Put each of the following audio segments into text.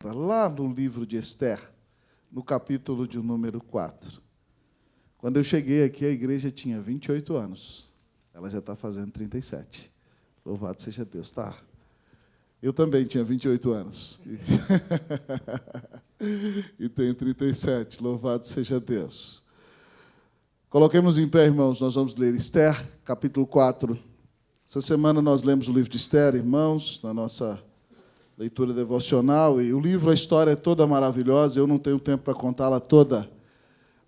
Lá no livro de Esther, no capítulo de número 4. Quando eu cheguei aqui, a igreja tinha 28 anos. Ela já está fazendo 37. Louvado seja Deus, tá? Eu também tinha 28 anos. E tenho 37. Louvado seja Deus. Coloquemos em pé, irmãos, nós vamos ler Esther, capítulo 4. Essa semana nós lemos o livro de Esther, irmãos, na nossa leitura devocional, e o livro, a história é toda maravilhosa, eu não tenho tempo para contá-la toda,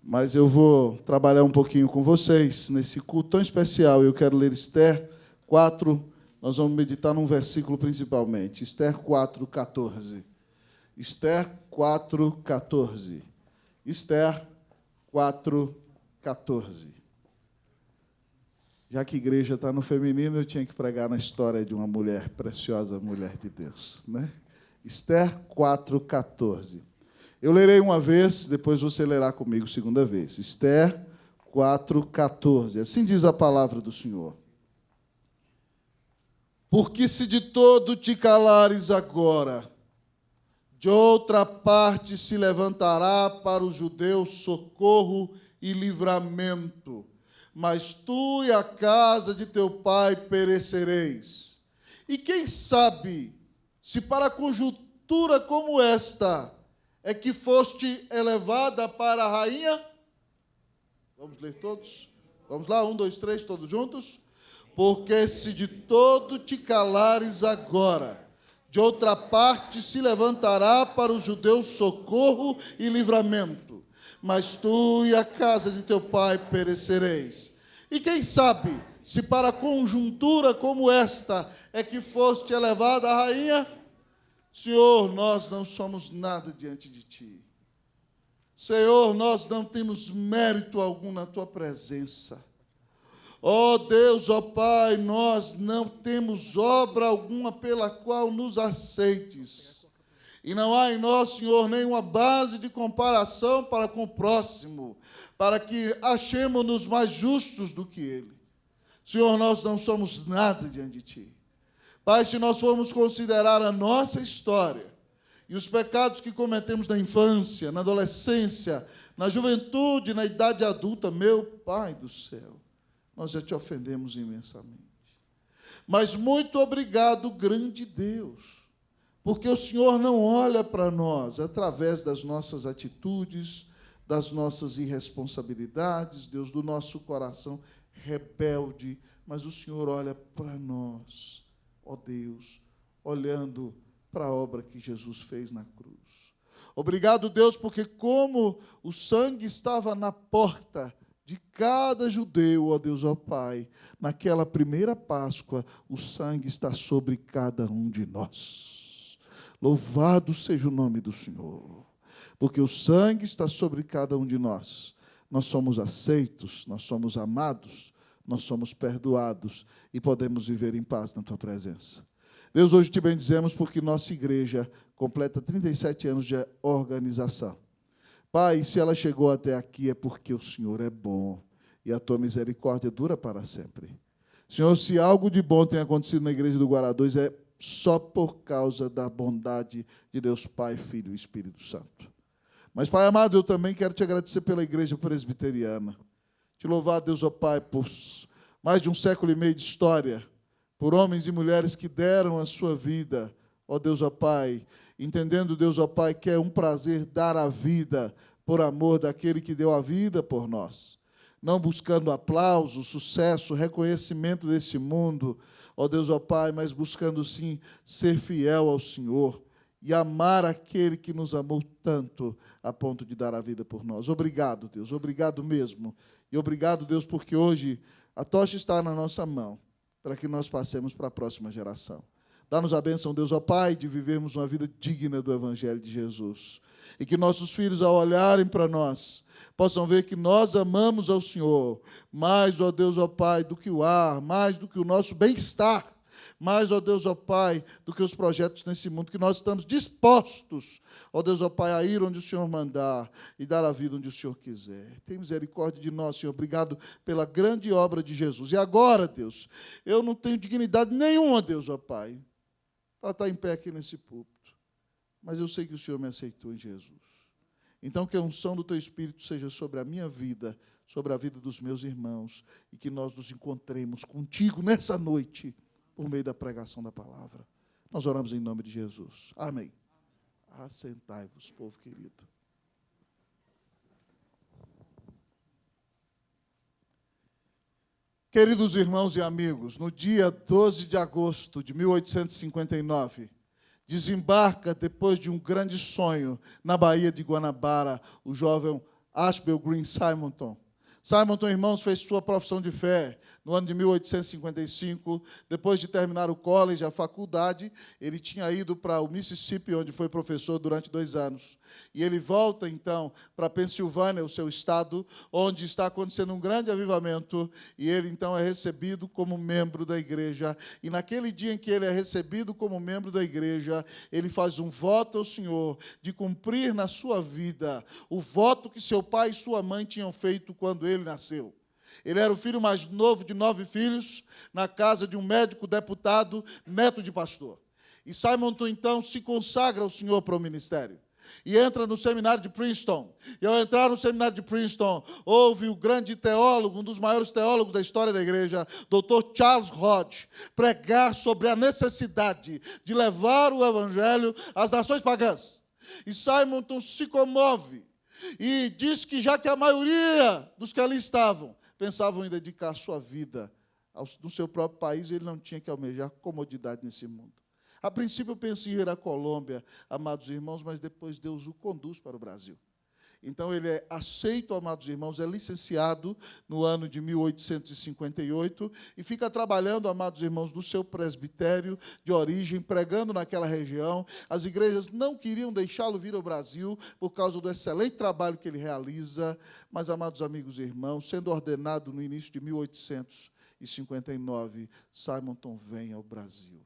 mas eu vou trabalhar um pouquinho com vocês nesse culto tão especial. Eu quero ler Esther 4, nós vamos meditar num versículo principalmente, Esther 4:14. Esther 4:14. Esther 4:14. Já que a igreja está no feminino, eu tinha que pregar na história de uma mulher preciosa, mulher de Deus, né? Esther 4:14. Eu lerei uma vez, depois você lerá comigo segunda vez. Esther 4:14. Assim diz a palavra do Senhor. Porque se de todo te calares agora, de outra parte se levantará para os judeus socorro e livramento, mas tu e a casa de teu pai perecereis. E quem sabe, se para conjuntura como esta é que foste elevada para a rainha? Vamos ler todos? Vamos lá, 1, 2, 3, todos juntos? Porque se de todo te calares agora, de outra parte se levantará para os judeus socorro e livramento, mas tu e a casa de teu pai perecereis. E quem sabe, se para conjuntura como esta é que foste elevada a rainha? Senhor, nós não somos nada diante de ti. Senhor, nós não temos mérito algum na tua presença. Ó Deus, ó Pai, nós não temos obra alguma pela qual nos aceites. E não há em nós, Senhor, nenhuma base de comparação para com o próximo, para que achemos-nos mais justos do que ele. Senhor, nós não somos nada diante de ti. Pai, se nós formos considerar a nossa história e os pecados que cometemos na infância, na adolescência, na juventude, na idade adulta, meu Pai do céu, nós já te ofendemos imensamente. Mas muito obrigado, grande Deus, porque o Senhor não olha para nós através das nossas atitudes, das nossas irresponsabilidades, Deus, do nosso coração rebelde, mas o Senhor olha para nós, ó Deus, olhando para a obra que Jesus fez na cruz. Obrigado, Deus, porque como o sangue estava na porta de cada judeu, ó Deus, ó Pai, naquela primeira Páscoa, o sangue está sobre cada um de nós. Louvado seja o nome do Senhor, porque o sangue está sobre cada um de nós. Nós somos aceitos, nós somos amados, nós somos perdoados e podemos viver em paz na tua presença. Deus, hoje te bendizemos porque nossa igreja completa 37 anos de organização. Pai, se ela chegou até aqui é porque o Senhor é bom e a tua misericórdia dura para sempre. Senhor, se algo de bom tem acontecido na igreja do Guará 2 é só por causa da bondade de Deus Pai, Filho e Espírito Santo. Mas, Pai amado, eu também quero te agradecer pela igreja presbiteriana. Te louvar, Deus, ó Pai, por mais de 1,5 século de história, por homens e mulheres que deram a sua vida, ó Deus, ó Pai, entendendo, Deus, ó Pai, que é um prazer dar a vida por amor daquele que deu a vida por nós. Não buscando aplauso, sucesso, reconhecimento desse mundo, ó Deus, ó Pai, mas buscando, sim, ser fiel ao Senhor e amar aquele que nos amou tanto a ponto de dar a vida por nós. Obrigado, Deus, obrigado mesmo. E obrigado, Deus, porque hoje a tocha está na nossa mão, para que nós passemos para a próxima geração. Dá-nos a bênção, Deus, ó Pai, de vivermos uma vida digna do Evangelho de Jesus. E que nossos filhos, ao olharem para nós, possam ver que nós amamos ao Senhor, mais, ó Deus, ó Pai, do que o ar, mais do que o nosso bem-estar, mais, ó Deus, ó Pai, do que os projetos nesse mundo, que nós estamos dispostos, ó Deus, ó Pai, a ir onde o Senhor mandar e dar a vida onde o Senhor quiser. Tem misericórdia de nós, Senhor. Obrigado pela grande obra de Jesus. E agora, Deus, eu não tenho dignidade nenhuma, Deus, ó Pai, para estar em pé aqui nesse púlpito. mas eu sei que o Senhor me aceitou em Jesus. Então, que a unção do Teu Espírito seja sobre a minha vida, sobre a vida dos meus irmãos, e que nós nos encontremos contigo nessa noite, por meio da pregação da palavra. Nós oramos em nome de Jesus. Amém. Assentai-vos, povo querido. Queridos irmãos e amigos, no dia 12 de agosto de 1859, desembarca, depois de um grande sonho, na Baía de Guanabara, o jovem Ashbel Green Simonton. Simonton, irmãos, fez sua profissão de fé no ano de 1855. Depois de terminar o college, a faculdade, ele tinha ido para o Mississippi, onde foi professor durante 2 anos. E ele volta, então, para Pensilvânia, o seu estado, onde está acontecendo um grande avivamento, e ele, então, é recebido como membro da igreja. E naquele dia em que ele é recebido como membro da igreja, ele faz um voto ao Senhor de cumprir na sua vida o voto que seu pai e sua mãe tinham feito quando ele nasceu. Ele era o filho mais novo de 9 filhos, na casa de um médico deputado, neto de pastor. E Simonton, então, se consagra ao Senhor para o ministério. E entra no seminário de Princeton. E ao entrar no seminário de Princeton, houve o grande teólogo, um dos maiores teólogos da história da igreja, Dr. Charles Hodge, pregar sobre a necessidade de levar o evangelho às nações pagãs. E Simonton se comove e diz que, já que a maioria dos que ali estavam pensavam em dedicar sua vida no seu próprio país, ele não tinha que almejar comodidade nesse mundo. A princípio, eu pensei em ir à Colômbia, amados irmãos, mas depois Deus o conduz para o Brasil. Então, ele é aceito, amados irmãos, é licenciado no ano de 1858 e fica trabalhando, amados irmãos, no seu presbitério de origem, pregando naquela região. As igrejas não queriam deixá-lo vir ao Brasil por causa do excelente trabalho que ele realiza, mas, amados amigos e irmãos, sendo ordenado no início de 1859, Simonton vem ao Brasil.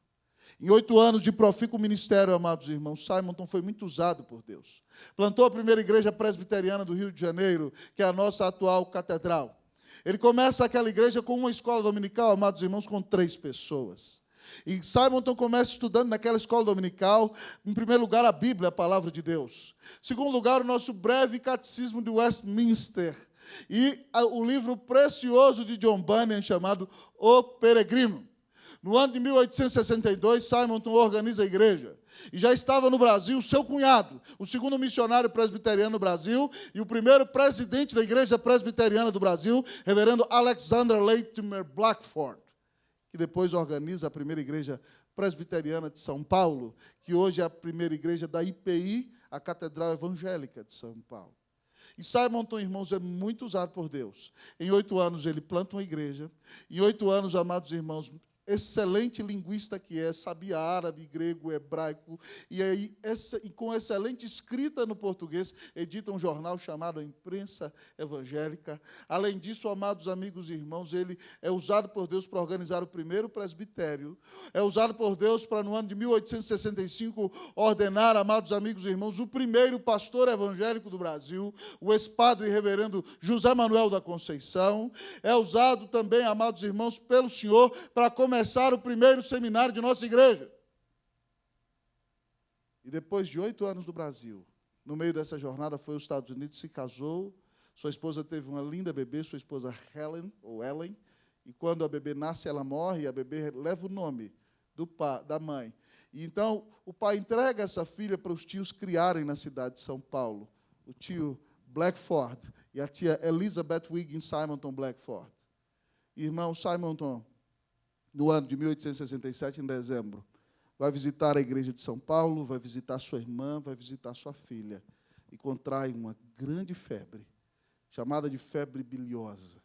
Em 8 anos de profícuo ministério, amados irmãos, Simonton foi muito usado por Deus. Plantou a primeira igreja presbiteriana do Rio de Janeiro, que é a nossa atual catedral. Ele começa aquela igreja com uma escola dominical, amados irmãos, com 3 pessoas. E Simonton começa estudando naquela escola dominical, em primeiro lugar, a Bíblia, a palavra de Deus. Em segundo lugar, o nosso breve catecismo de Westminster. E o livro precioso de John Bunyan, chamado O Peregrino. No ano de 1862, Simonton organiza a igreja. E já estava no Brasil o seu cunhado, o segundo missionário presbiteriano no Brasil e o primeiro presidente da igreja presbiteriana do Brasil, reverendo Alexander Latimer Blackford, que depois organiza a primeira igreja presbiteriana de São Paulo, que hoje é a primeira igreja da IPI, a Catedral Evangélica de São Paulo. E Simonton, irmãos, é muito usado por Deus. Em 8 anos ele planta uma igreja. Em 8 anos, amados irmãos, excelente linguista que é, sabia árabe, grego, hebraico, e aí, com excelente escrita no português, edita um jornal chamado Imprensa Evangélica. Além disso, amados amigos e irmãos, ele é usado por Deus para organizar o primeiro presbitério, é usado por Deus para, no ano de 1865, ordenar, amados amigos e irmãos, o primeiro pastor evangélico do Brasil, o ex-padre reverendo José Manuel da Conceição. É usado também, amados irmãos, pelo Senhor para começar o primeiro seminário de nossa igreja. E depois de 8 anos no Brasil, no meio dessa jornada, foi aos Estados Unidos, se casou, sua esposa teve uma linda bebê, sua esposa Ellen, e quando a bebê nasce, ela morre, e a bebê leva o nome da mãe. E então, o pai entrega essa filha para os tios criarem na cidade de São Paulo, o tio Blackford e a tia Elizabeth Wiggins Simonton Blackford. Irmão Simonton, no ano de 1867, em dezembro, vai visitar a igreja de São Paulo, vai visitar sua irmã, vai visitar sua filha, e contrai uma grande febre, chamada de febre biliosa.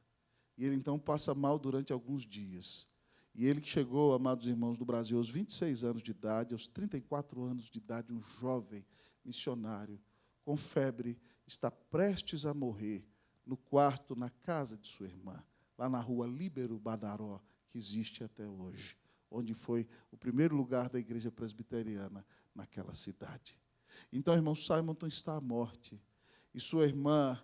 E ele, então, passa mal durante alguns dias. E ele que chegou, amados irmãos, do Brasil aos 26 anos de idade, aos 34 anos de idade, um jovem missionário, com febre, está prestes a morrer no quarto, na casa de sua irmã, lá na rua Líbero Badaró, que existe até hoje, onde foi o primeiro lugar da igreja presbiteriana naquela cidade. Então, irmão, Simonton está à morte, e sua irmã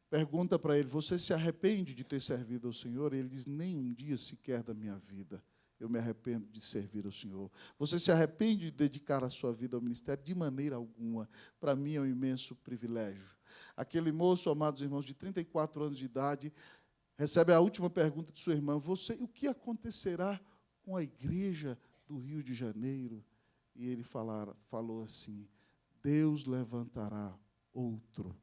pergunta para ele: você se arrepende de ter servido ao Senhor? E ele diz: nem um dia sequer da minha vida eu me arrependo de servir ao Senhor. Você se arrepende de dedicar a sua vida ao ministério? De maneira alguma. Para mim é um imenso privilégio. Aquele moço, amados irmãos, de 34 anos de idade, recebe a última pergunta de sua irmã: o que acontecerá com a igreja do Rio de Janeiro? E ele falou assim: Deus levantará outro.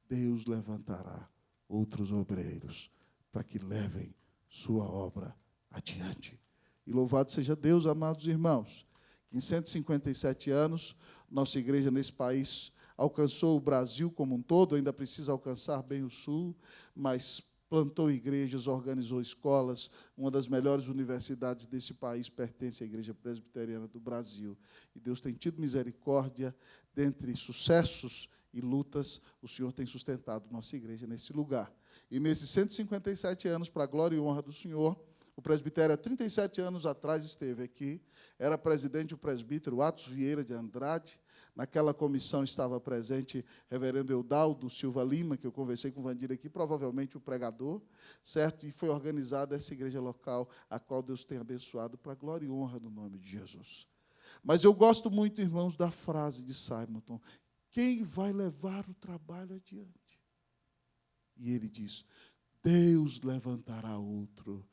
Deus levantará outros obreiros para que levem sua obra adiante. E louvado seja Deus, amados irmãos, que em 157 anos, nossa igreja nesse país alcançou o Brasil como um todo, ainda precisa alcançar bem o Sul, mas plantou igrejas, organizou escolas. Uma das melhores universidades desse país pertence à Igreja Presbiteriana do Brasil. E Deus tem tido misericórdia, dentre sucessos e lutas, o Senhor tem sustentado nossa igreja nesse lugar. E nesses 157 anos, para a glória e honra do Senhor, o presbitério, há 37 anos atrás, esteve aqui, era presidente o presbítero Atos Vieira de Andrade. Naquela comissão estava presente reverendo Eudaldo Silva Lima, que eu conversei com o Vandir aqui, provavelmente o pregador, certo? E foi organizada essa igreja local, a qual Deus tem abençoado para a glória e honra do nome de Jesus. Mas eu gosto muito, irmãos, da frase de Simonton: quem vai levar o trabalho adiante? E ele diz: Deus levantará outro,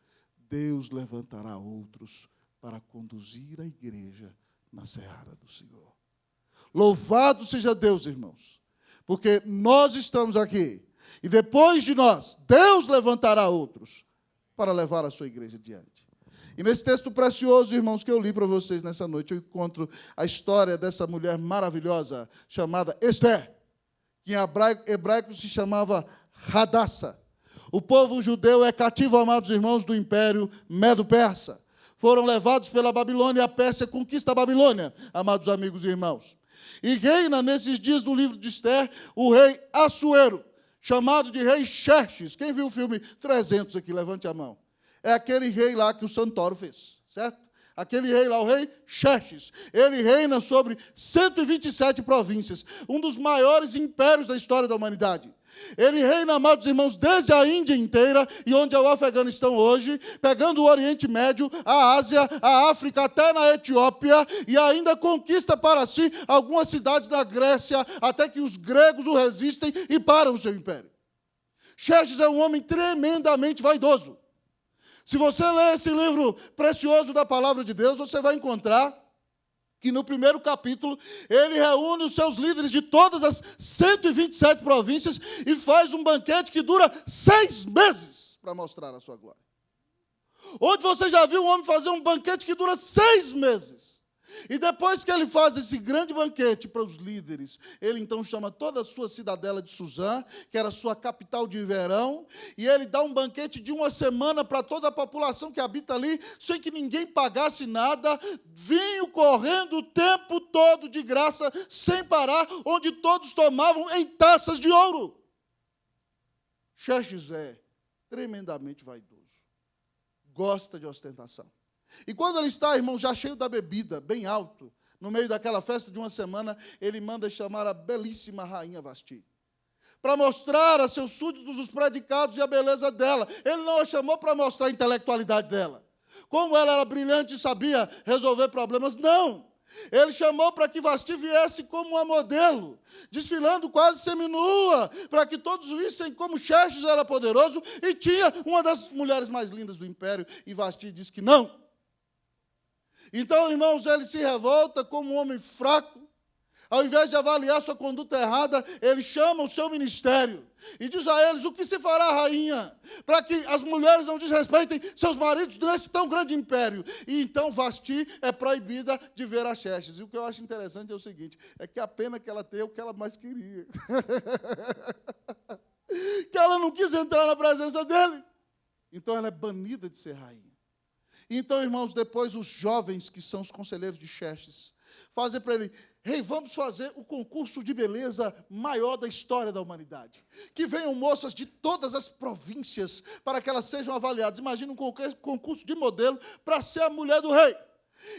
Deus levantará outros para conduzir a igreja na seara do Senhor. Louvado seja Deus, irmãos, porque nós estamos aqui, e depois de nós, Deus levantará outros para levar a sua igreja adiante. E nesse texto precioso, irmãos, que eu li para vocês nessa noite, eu encontro a história dessa mulher maravilhosa, chamada Esther, que em hebraico se chamava Hadassa. O povo judeu é cativo, amados irmãos, do Império Medo-Persa. Foram levados pela Babilônia, e a Pérsia conquista a Babilônia, amados amigos e irmãos. E reina nesses dias do livro de Esther o rei Assuero, chamado de rei Xerxes. Quem viu o filme 300 aqui? Levante a mão. É aquele rei lá que o Santoro fez, certo? Aquele rei lá, o rei Xerxes. Ele reina sobre 127 províncias, um dos maiores impérios da história da humanidade. Ele reina, amados irmãos, desde a Índia inteira, e onde é o Afeganistão hoje, pegando o Oriente Médio, a Ásia, a África, até na Etiópia, e ainda conquista para si algumas cidades da Grécia, até que os gregos o resistem e param o seu império. Xerxes é um homem tremendamente vaidoso. Se você ler esse livro precioso da Palavra de Deus, você vai encontrar que no primeiro capítulo ele reúne os seus líderes de todas as 127 províncias e faz um banquete que dura 6 meses para mostrar a sua glória. Onde você já viu um homem fazer um banquete que dura 6 meses? E depois que ele faz esse grande banquete para os líderes, ele então chama toda a sua cidadela de Suzã, que era a sua capital de verão, e ele dá um banquete de 1 semana para toda a população que habita ali, sem que ninguém pagasse nada, vinho correndo o tempo todo de graça, sem parar, onde todos tomavam em taças de ouro. Xerxes é tremendamente vaidoso, gosta de ostentação. E quando ele está, irmão, já cheio da bebida, bem alto, no meio daquela festa de 1 semana, ele manda chamar a belíssima rainha Vasti, para mostrar a seus súditos os predicados e a beleza dela. Ele não a chamou para mostrar a intelectualidade dela, como ela era brilhante e sabia resolver problemas, não. Ele chamou para que Vasti viesse como uma modelo, desfilando quase seminua, para que todos vissem como Xerxes era poderoso e tinha uma das mulheres mais lindas do império, e Vasti disse que não. Então, irmãos, ele se revolta como um homem fraco. Ao invés de avaliar sua conduta errada, ele chama o seu ministério e diz a eles: o que se fará, rainha, para que as mulheres não desrespeitem seus maridos nesse tão grande império? E então Vasti é proibida de ver a Xerxes. E o que eu acho interessante é o seguinte: é que a pena que ela tem é o que ela mais queria. Que ela não quis entrar na presença dele. Então ela é banida de ser rainha. Então, irmãos, depois os jovens, que são os conselheiros de Xerxes, fazem para ele: rei, vamos fazer o concurso de beleza maior da história da humanidade. Que venham moças de todas as províncias para que elas sejam avaliadas. Imagina um concurso de modelo para ser a mulher do rei.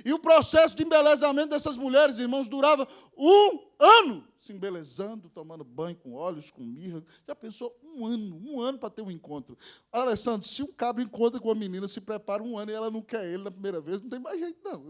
E o processo de embelezamento dessas mulheres, irmãos, durava 1 ano. se embelezando, tomando banho com óleos, com mirra. Já pensou um ano para ter um encontro. Alessandro, se um cabra encontra com uma menina, se prepara um ano e ela não quer ele na primeira vez, não tem mais jeito, não.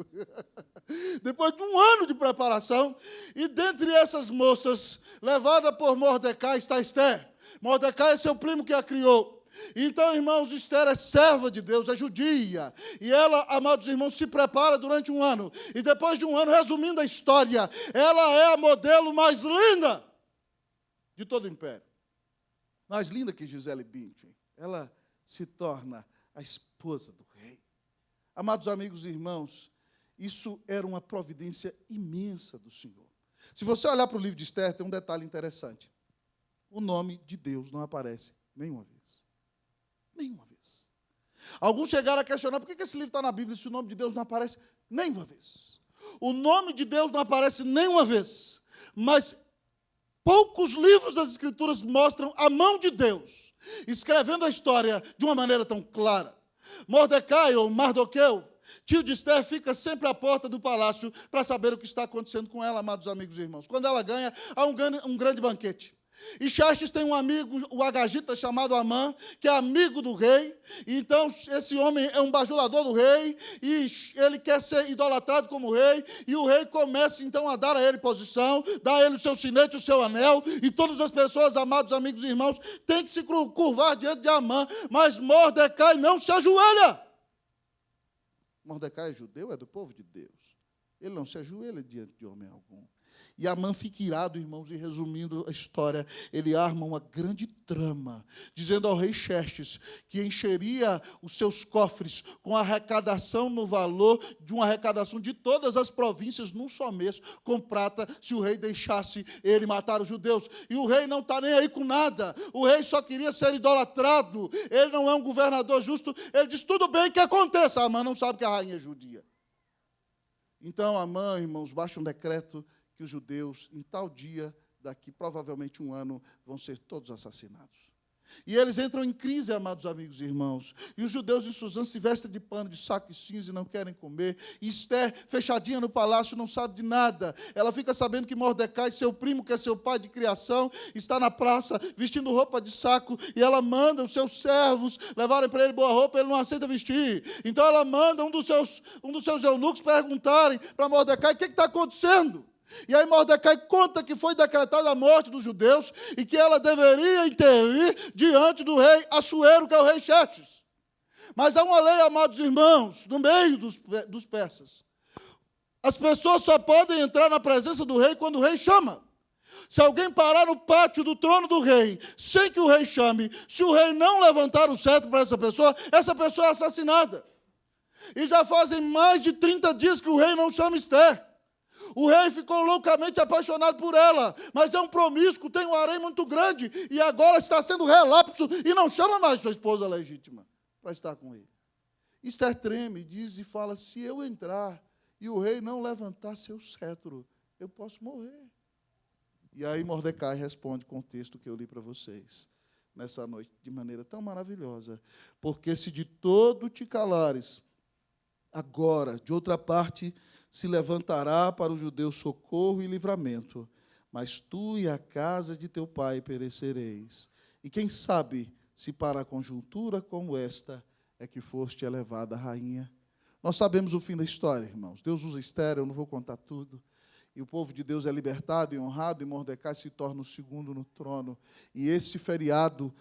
Depois de um ano de preparação, e dentre essas moças, levada por Mordecai, está Esther. Mordecai é seu primo que a criou. Então, irmãos, Esther é serva de Deus, é judia. E ela, amados irmãos, se prepara durante um ano. E depois de um ano, resumindo a história, ela é a modelo mais linda de todo o império. Mais linda que Gisele Bündchen. Ela se torna a esposa do rei. Amados amigos e irmãos, isso era uma providência imensa do Senhor. Se você olhar para o livro de Esther, tem um detalhe interessante. O nome de Deus não aparece nenhuma vez. Nenhuma vez. Alguns chegaram a questionar, por que esse livro está na Bíblia se o nome de Deus não aparece nenhuma vez? O nome de Deus não aparece nenhuma vez, mas poucos livros das Escrituras mostram a mão de Deus, escrevendo a história de uma maneira tão clara. Mordecai, ou Mardoqueu, tio de Esther, fica sempre à porta do palácio para saber o que está acontecendo com ela, amados amigos e irmãos. Quando ela ganha, há um grande banquete. E Xerxes tem um amigo, o agagita, chamado Amã, que é amigo do rei. Então, esse homem é um bajulador do rei, e ele quer ser idolatrado como rei, e o rei começa, então, a dar a ele posição, dá a ele o seu sinete, o seu anel, e todas as pessoas, amados amigos e irmãos, têm que se curvar diante de Amã, mas Mordecai não se ajoelha. Mordecai é judeu, é do povo de Deus. Ele não se ajoelha diante de homem algum. E Amã fica irado, irmãos, e resumindo a história, ele arma uma grande trama, dizendo ao rei Xerxes que encheria os seus cofres com arrecadação no valor de uma arrecadação de todas as províncias num só mês, com prata, se o rei deixasse ele matar os judeus. E o rei não está nem aí com nada, o rei só queria ser idolatrado, ele não é um governador justo, ele diz, tudo bem que aconteça. Amã não sabe que a rainha é judia. Então Amã, irmãos, baixa um decreto que os judeus, em tal dia, daqui provavelmente um ano, vão ser todos assassinados. E eles entram em crise, amados amigos e irmãos. E os judeus em Suzã se vestem de pano, de saco e cinza e não querem comer. E Esther, fechadinha no palácio, não sabe de nada. Ela fica sabendo que Mordecai, seu primo, que é seu pai de criação, está na praça, vestindo roupa de saco, e ela manda os seus servos levarem para ele boa roupa, ele não aceita vestir. Então ela manda um dos seus eunucos perguntarem para Mordecai, o que está acontecendo? E aí Mordecai conta que foi decretada a morte dos judeus e que ela deveria intervir diante do rei Assuero, que é o rei Xerxes. Mas há uma lei, amados irmãos, no meio dos persas. As pessoas só podem entrar na presença do rei quando o rei chama. Se alguém parar no pátio do trono do rei, sem que o rei chame, se o rei não levantar o cetro para essa pessoa é assassinada. E já fazem mais de 30 dias que o rei não chama Esther. O rei ficou loucamente apaixonado por ela, mas é um promíscuo, tem um harém muito grande, e agora está sendo relapso e não chama mais sua esposa legítima para estar com ele. Esther treme, diz e fala, se eu entrar e o rei não levantar seu cetro, eu posso morrer. E aí Mordecai responde com o texto que eu li para vocês nessa noite, de maneira tão maravilhosa. Porque se de todo te calares, agora, de outra parte, se levantará para os judeus socorro e livramento, mas tu e a casa de teu pai perecereis. E quem sabe se para a conjuntura como esta é que foste elevada a rainha. Nós sabemos o fim da história, irmãos. Deus usa Esther, eu não vou contar tudo. E o povo de Deus é libertado e honrado, e Mordecai se torna o segundo no trono. E esse feriado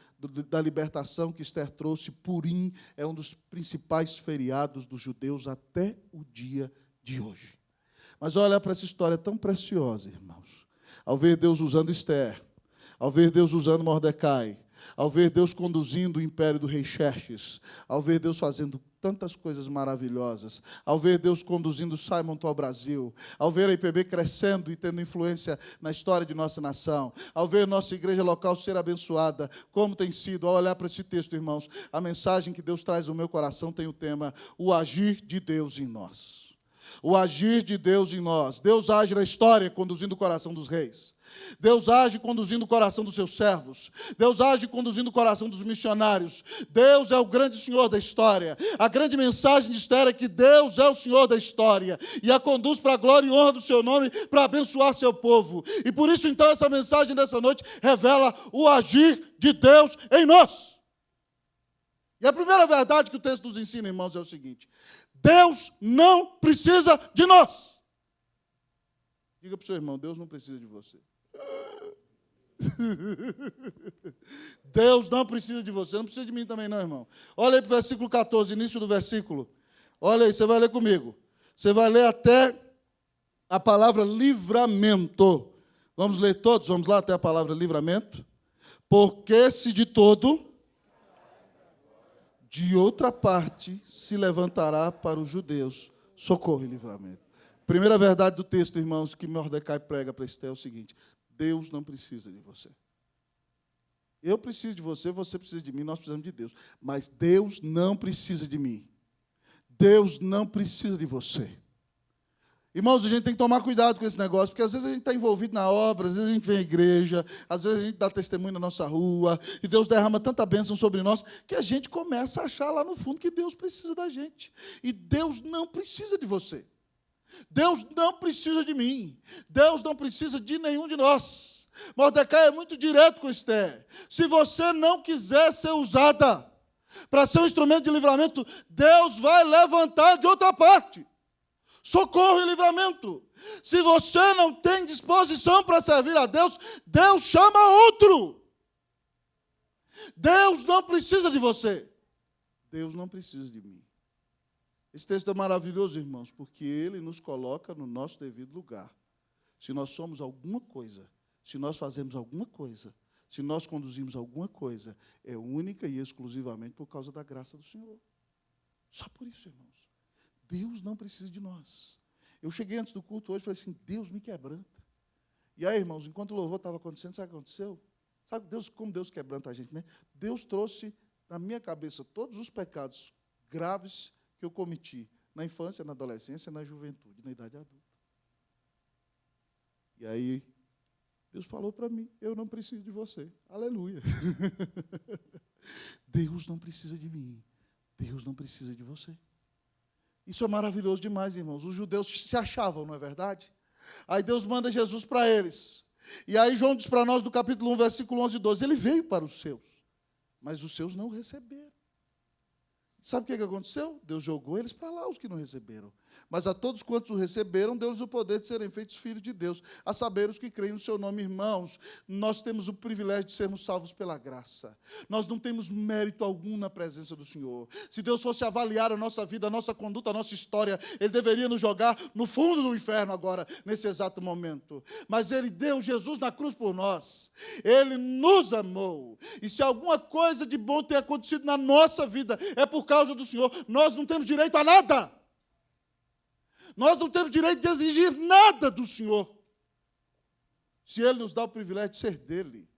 da libertação que Esther trouxe, Purim, é um dos principais feriados dos judeus até o dia de hoje. Mas olha para essa história tão preciosa, irmãos. Ao ver Deus usando Esther, ao ver Deus usando Mordecai, ao ver Deus conduzindo o império do rei Xerxes, ao ver Deus fazendo tantas coisas maravilhosas, ao ver Deus conduzindo Simon ao Brasil, ao ver a IPB crescendo e tendo influência na história de nossa nação, ao ver nossa igreja local ser abençoada, como tem sido, ao olhar para esse texto, irmãos, a mensagem que Deus traz no meu coração tem o tema, o agir de Deus em nós. O agir de Deus em nós. Deus age na história, conduzindo o coração dos reis. Deus age conduzindo o coração dos seus servos. Deus age conduzindo o coração dos missionários. Deus é o grande Senhor da história. A grande mensagem de Esther é que Deus é o Senhor da história e a conduz para a glória e honra do seu nome, para abençoar seu povo. E por isso, então, essa mensagem dessa noite revela o agir de Deus em nós. E a primeira verdade que o texto nos ensina, irmãos, é o seguinte: Deus não precisa de nós. Diga para o seu irmão, Deus não precisa de você. Deus não precisa de você, não precisa de mim também não, irmão. Olha aí para o versículo 14, início do versículo. Olha aí, você vai ler comigo. Você vai ler até a palavra livramento. Vamos ler todos? Vamos lá até a palavra livramento. Porque se de todo, de outra parte, se levantará para os judeus socorro e livramento. Primeira verdade do texto, irmãos, que Mordecai prega para Esther é o seguinte: Deus não precisa de você. Eu preciso de você, você precisa de mim, nós precisamos de Deus. Mas Deus não precisa de mim. Deus não precisa de você. Irmãos, a gente tem que tomar cuidado com esse negócio, porque às vezes a gente está envolvido na obra, às vezes a gente vem à igreja, às vezes a gente dá testemunho na nossa rua, e Deus derrama tanta bênção sobre nós, que a gente começa a achar lá no fundo que Deus precisa da gente. E Deus não precisa de você. Deus não precisa de mim. Deus não precisa de nenhum de nós. Mordecai é muito direto com Esther. Se você não quiser ser usada para ser um instrumento de livramento, Deus vai levantar de outra parte. Socorro e livramento. Se você não tem disposição para servir a Deus, Deus chama outro. Deus não precisa de você. Deus não precisa de mim. Esse texto é maravilhoso, irmãos, porque ele nos coloca no nosso devido lugar. Se nós somos alguma coisa, se nós fazemos alguma coisa, se nós conduzimos alguma coisa, é única e exclusivamente por causa da graça do Senhor. Só por isso, irmãos. Deus não precisa de nós. Eu cheguei antes do culto hoje e falei assim: Deus me quebranta. E aí, irmãos, enquanto o louvor estava acontecendo, sabe o que aconteceu? Sabe como Deus quebranta a gente, né? Deus trouxe na minha cabeça todos os pecados graves que eu cometi na infância, na adolescência, na juventude, na idade adulta. E aí, Deus falou para mim: eu não preciso de você. Aleluia. Deus não precisa de mim. Deus não precisa de você. Isso é maravilhoso demais, irmãos. Os judeus se achavam, não é verdade? Aí Deus manda Jesus para eles. E aí João diz para nós, no capítulo 1, versículo 11 e 12, ele veio para os seus, mas os seus não o receberam. Sabe o que aconteceu? Deus jogou eles para lá, os que não receberam. Mas a todos quantos o receberam, deu-lhes o poder de serem feitos filhos de Deus, a saber, os que creem no seu nome. Irmãos, nós temos o privilégio de sermos salvos pela graça. Nós não temos mérito algum na presença do Senhor. Se Deus fosse avaliar a nossa vida, a nossa conduta, a nossa história, Ele deveria nos jogar no fundo do inferno agora, nesse exato momento. Mas Ele deu Jesus na cruz por nós. Ele nos amou. E se alguma coisa de bom tem acontecido na nossa vida, é por causa do Senhor. Nós não temos direito a nada. Nós não temos direito de exigir nada do Senhor. Se Ele nos dá o privilégio de ser dele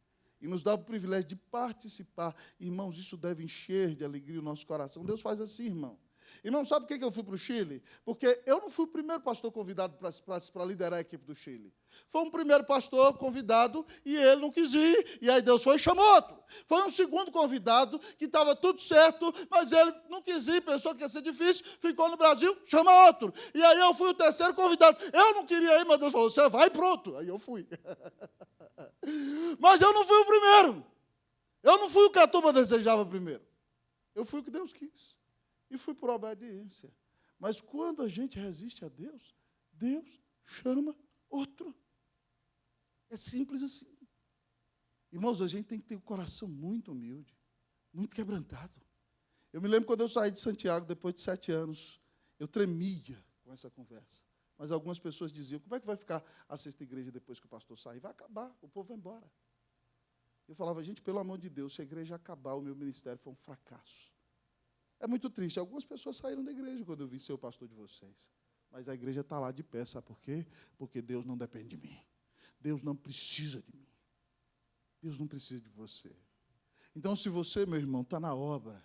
e nos dá o privilégio de participar, irmãos, isso deve encher de alegria o nosso coração. Deus faz assim, irmão. Irmão, sabe por que eu fui para o Chile? Porque eu não fui o primeiro pastor convidado para liderar a equipe do Chile. Foi um primeiro pastor convidado e ele não quis ir. E aí Deus foi e chamou outro. Foi um segundo convidado que estava tudo certo, mas ele não quis ir, pensou que ia ser difícil, ficou no Brasil, chama outro. E aí eu fui o terceiro convidado. Eu não queria ir, mas Deus falou: você vai, pronto. Aí eu fui. Mas eu não fui o primeiro. Eu não fui o que a turma desejava primeiro. Eu fui o que Deus quis. E fui por obediência. Mas quando a gente resiste a Deus, Deus chama outro. É simples assim. Irmãos, a gente tem que ter o coração muito humilde, muito quebrantado. Eu me lembro quando eu saí de Santiago, depois de 7 anos, eu tremia com essa conversa. Mas algumas pessoas diziam: como é que vai ficar a sexta igreja depois que o pastor sair? Vai acabar, o povo vai embora. Eu falava: gente, pelo amor de Deus, se a igreja acabar, o meu ministério foi um fracasso. É muito triste. Algumas pessoas saíram da igreja quando eu vi ser o pastor de vocês. Mas a igreja está lá de pé, sabe por quê? Porque Deus não depende de mim. Deus não precisa de mim. Deus não precisa de você. Então, se você, meu irmão, está na obra,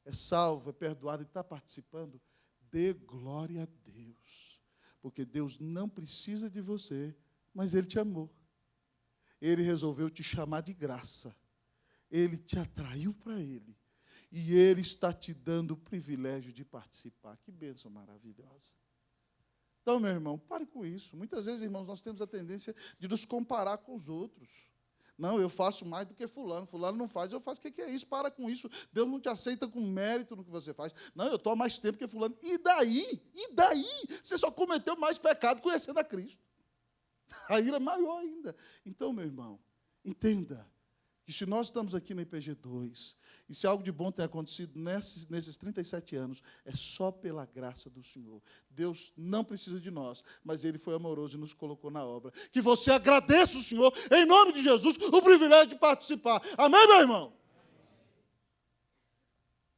é salvo, é perdoado e está participando, dê glória a Deus. Porque Deus não precisa de você, mas Ele te amou. Ele resolveu te chamar de graça. Ele te atraiu para Ele. E Ele está te dando o privilégio de participar. Que bênção maravilhosa. Então, meu irmão, pare com isso. Muitas vezes, irmãos, nós temos a tendência de nos comparar com os outros. Não, eu faço mais do que fulano. Fulano não faz, eu faço. O que é isso? Para com isso. Deus não te aceita com mérito no que você faz. Não, eu estou há mais tempo que fulano. E daí? E daí? Você só cometeu mais pecado conhecendo a Cristo. A ira é maior ainda. Então, meu irmão, entenda que se nós estamos aqui na IPG 2, e se algo de bom tem acontecido nesses 37 anos, é só pela graça do Senhor. Deus não precisa de nós, mas Ele foi amoroso e nos colocou na obra. Que você agradeça o Senhor, em nome de Jesus, o privilégio de participar. Amém, meu irmão?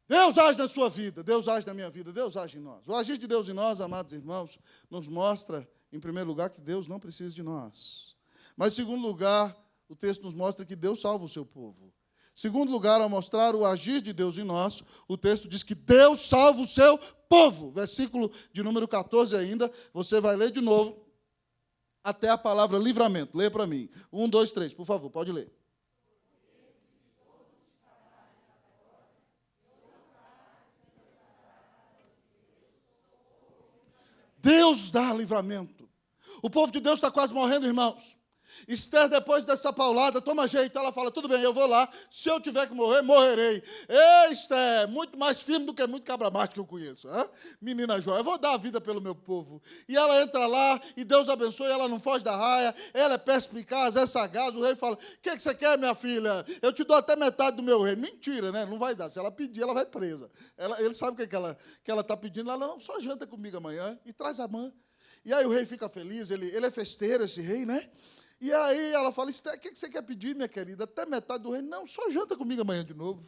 Deus age na sua vida, Deus age na minha vida, Deus age em nós. O agir de Deus em nós, amados irmãos, nos mostra, em primeiro lugar, que Deus não precisa de nós. Mas, em segundo lugar, o texto nos mostra que Deus salva o seu povo. Segundo lugar, ao mostrar o agir de Deus em nós, o texto diz que Deus salva o seu povo. Versículo de número 14 ainda, você vai ler de novo, até a palavra livramento. Leia para mim. 1, 2, 3, por favor, pode ler. Deus dá livramento. O povo de Deus está quase morrendo, irmãos. Esther, depois dessa paulada, toma jeito, ela fala, tudo bem, eu vou lá, se eu tiver que morrer, morrerei. Ei, Esther, muito mais firme do que muito cabra macho que eu conheço. Hein? Menina joia, eu vou dar a vida pelo meu povo. E ela entra lá, e Deus abençoe, ela não foge da raia, ela é perspicaz, é sagaz, o rei fala, o que você quer, minha filha? Eu te dou até metade do meu reino. Mentira, né? Não vai dar, se ela pedir, ela vai presa. Ele sabe o que ela está pedindo, ela não, só janta comigo amanhã, e traz a mãe. E aí o rei fica feliz, ele é festeiro, esse rei, né? E aí ela fala, Esther, o que você quer pedir, minha querida? Até metade do reino. Não, só janta comigo amanhã de novo.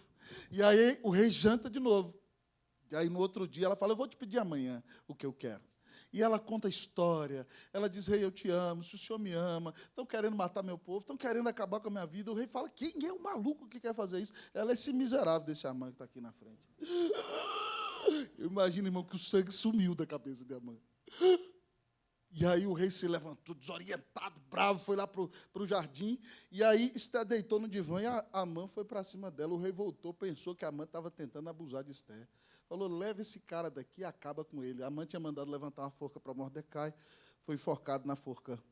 E aí o rei janta de novo. E aí no outro dia ela fala, eu vou te pedir amanhã o que eu quero. E ela conta a história. Ela diz, rei, eu te amo, se o senhor me ama, estão querendo matar meu povo, estão querendo acabar com a minha vida. O rei fala, quem é o maluco que quer fazer isso? Ela é esse miserável desse Amã que está aqui na frente. Eu imagino, irmão, que o sangue sumiu da cabeça de Amã. E aí o rei se levantou, desorientado, bravo, foi lá para o jardim, e aí Esther deitou no divã, e a Amã foi para cima dela. O rei voltou, pensou que a Amã estava tentando abusar de Esther. Falou, leva esse cara daqui e acaba com ele. A Amã tinha mandado levantar uma forca para Mordecai, foi enforcado na forca